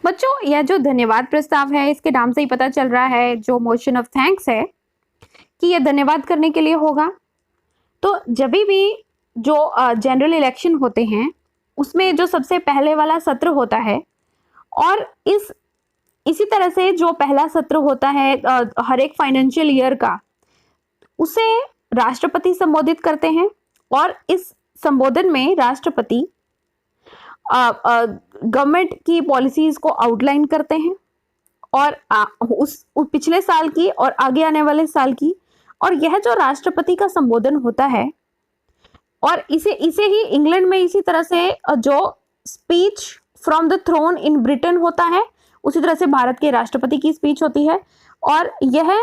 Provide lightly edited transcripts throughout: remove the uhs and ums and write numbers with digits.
बच्चों, यह जो धन्यवाद प्रस्ताव है, इसके नाम से ही पता चल रहा है जो मोशन ऑफ थैंक्स है कि यह धन्यवाद करने के लिए होगा। तो जब भी जो जनरल इलेक्शन होते हैं उसमें जो सबसे पहले वाला सत्र होता है और इसी तरह से जो पहला सत्र होता है हर एक फाइनेंशियल ईयर का, उसे राष्ट्रपति संबोधित करते हैं और इस संबोधन में राष्ट्रपति गवर्नमेंट की पॉलिसीज को आउटलाइन करते हैं और उस पिछले साल की और आगे आने वाले साल की। और यह जो राष्ट्रपति का संबोधन होता है और इसे ही इंग्लैंड में इसी तरह से जो speech from the throne in Britain होता है, उसी तरह से भारत के राष्ट्रपति की स्पीच होती है और यह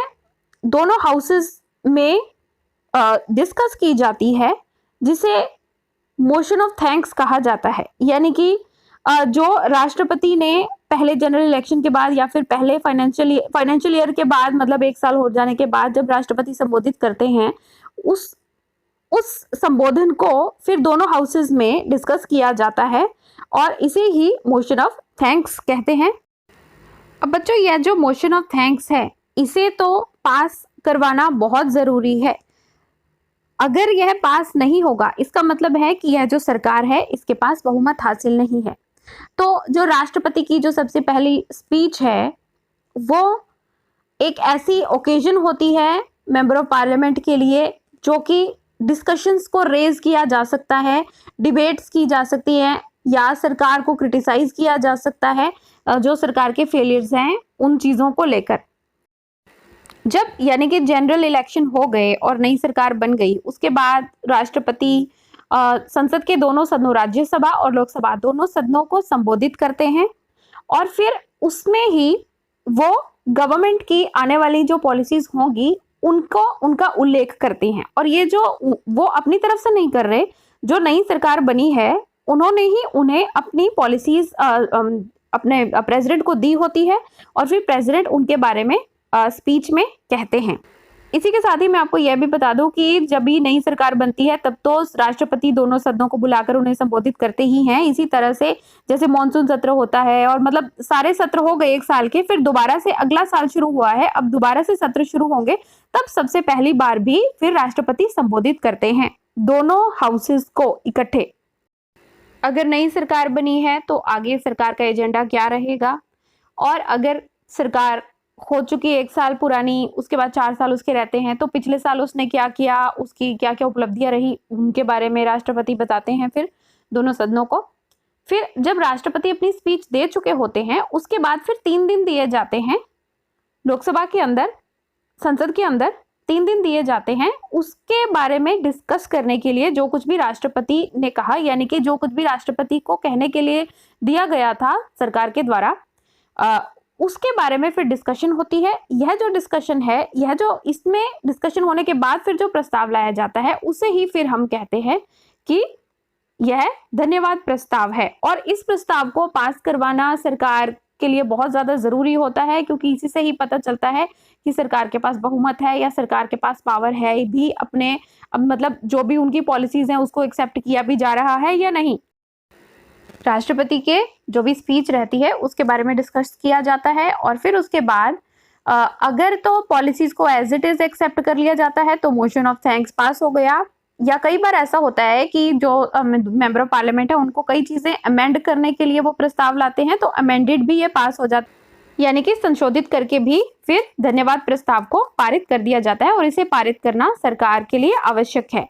दोनों हाउसेस में डिस्कस की जाती है, जिसे मोशन ऑफ थैंक्स कहा जाता है। यानी कि जो राष्ट्रपति ने पहले जनरल इलेक्शन के बाद या फिर पहले फाइनेंशियल ईयर के बाद, मतलब एक साल हो जाने के बाद जब राष्ट्रपति संबोधित करते हैं, उस संबोधन को फिर दोनों हाउसेस में डिस्कस किया जाता है और इसे ही मोशन ऑफ थैंक्स कहते हैं। अब बच्चों, यह जो मोशन ऑफ थैंक्स है, इसे तो पास करवाना बहुत ज़रूरी है। अगर यह पास नहीं होगा, इसका मतलब है कि यह जो सरकार है इसके पास बहुमत हासिल नहीं है। तो जो राष्ट्रपति की जो सबसे पहली स्पीच है वो एक ऐसी ओकेजन होती है मेंबर ऑफ पार्लियामेंट के लिए जो कि डिस्कशंस को रेज किया जा सकता है, डिबेट्स की जा सकती हैं या सरकार को क्रिटिसाइज किया जा सकता है जो सरकार के फेलियर्स हैं उन चीज़ों को लेकर। जब यानी कि जनरल इलेक्शन हो गए और नई सरकार बन गई, उसके बाद राष्ट्रपति संसद के दोनों सदनों, राज्यसभा और लोकसभा दोनों सदनों को संबोधित करते हैं और फिर उसमें ही वो गवर्नमेंट की आने वाली जो पॉलिसीज होंगी उनका उल्लेख करते हैं। और ये जो वो अपनी तरफ से नहीं कर रहे, जो नई सरकार बनी है उन्होंने ही उन्हें अपनी पॉलिसीज अपने प्रेसिडेंट को दी होती है और फिर प्रेसिडेंट उनके बारे में स्पीच में कहते हैं। इसी के साथ ही मैं आपको यह भी बता दूं कि जब भी नई सरकार बनती है तब तो राष्ट्रपति दोनों सदनों को बुलाकर उन्हें संबोधित करते ही हैं। इसी तरह से जैसे मॉनसून सत्र होता है और मतलब सारे सत्र हो गए एक साल के, फिर दोबारा से अगला साल शुरू हुआ है, अब दोबारा से सत्र शुरू होंगे, तब सबसे पहली बार भी फिर राष्ट्रपति संबोधित करते हैं दोनों हाउसेस को इकट्ठे। अगर नई सरकार बनी है तो आगे सरकार का एजेंडा क्या रहेगा, और अगर सरकार हो चुकी है एक साल पुरानी, उसके बाद 4 साल उसके रहते हैं, तो पिछले साल उसने क्या किया, उसकी क्या क्या उपलब्धियां रही, उनके बारे में राष्ट्रपति बताते हैं फिर दोनों सदनों को। फिर जब राष्ट्रपति अपनी स्पीच दे चुके होते हैं उसके बाद फिर 3 दिन दिए जाते हैं लोकसभा के अंदर, संसद के अंदर 3 दिन दिए जाते हैं उसके बारे में डिस्कस करने के लिए। जो कुछ भी राष्ट्रपति ने कहा, यानी कि जो कुछ भी राष्ट्रपति को कहने के लिए दिया गया था सरकार के द्वारा, उसके बारे में फिर डिस्कशन होती है। यह जो डिस्कशन है, यह जो इसमें डिस्कशन होने के बाद फिर जो प्रस्ताव लाया जाता है उसे ही फिर हम कहते हैं कि यह धन्यवाद प्रस्ताव है। और इस प्रस्ताव को पास करवाना सरकार के लिए बहुत ज्यादा जरूरी होता है, क्योंकि इसी से ही पता चलता है कि सरकार के पास बहुमत है या सरकार के पास पावर है भी अपने, मतलब जो भी उनकी पॉलिसीज हैं उसको एक्सेप्ट किया भी जा रहा है या नहीं। राष्ट्रपति के जो भी स्पीच रहती है उसके बारे में डिस्कस किया जाता है और फिर उसके बाद अगर तो पॉलिसीज को एज इट इज एक्सेप्ट कर लिया जाता है तो मोशन ऑफ थैंक्स पास हो गया। या कई बार ऐसा होता है कि जो मेंबर ऑफ पार्लियामेंट है उनको कई चीजें अमेंड करने के लिए वो प्रस्ताव लाते हैं, तो अमेंडेड भी ये पास हो जाता है, यानी कि संशोधित करके भी फिर धन्यवाद प्रस्ताव को पारित कर दिया जाता है और इसे पारित करना सरकार के लिए आवश्यक है।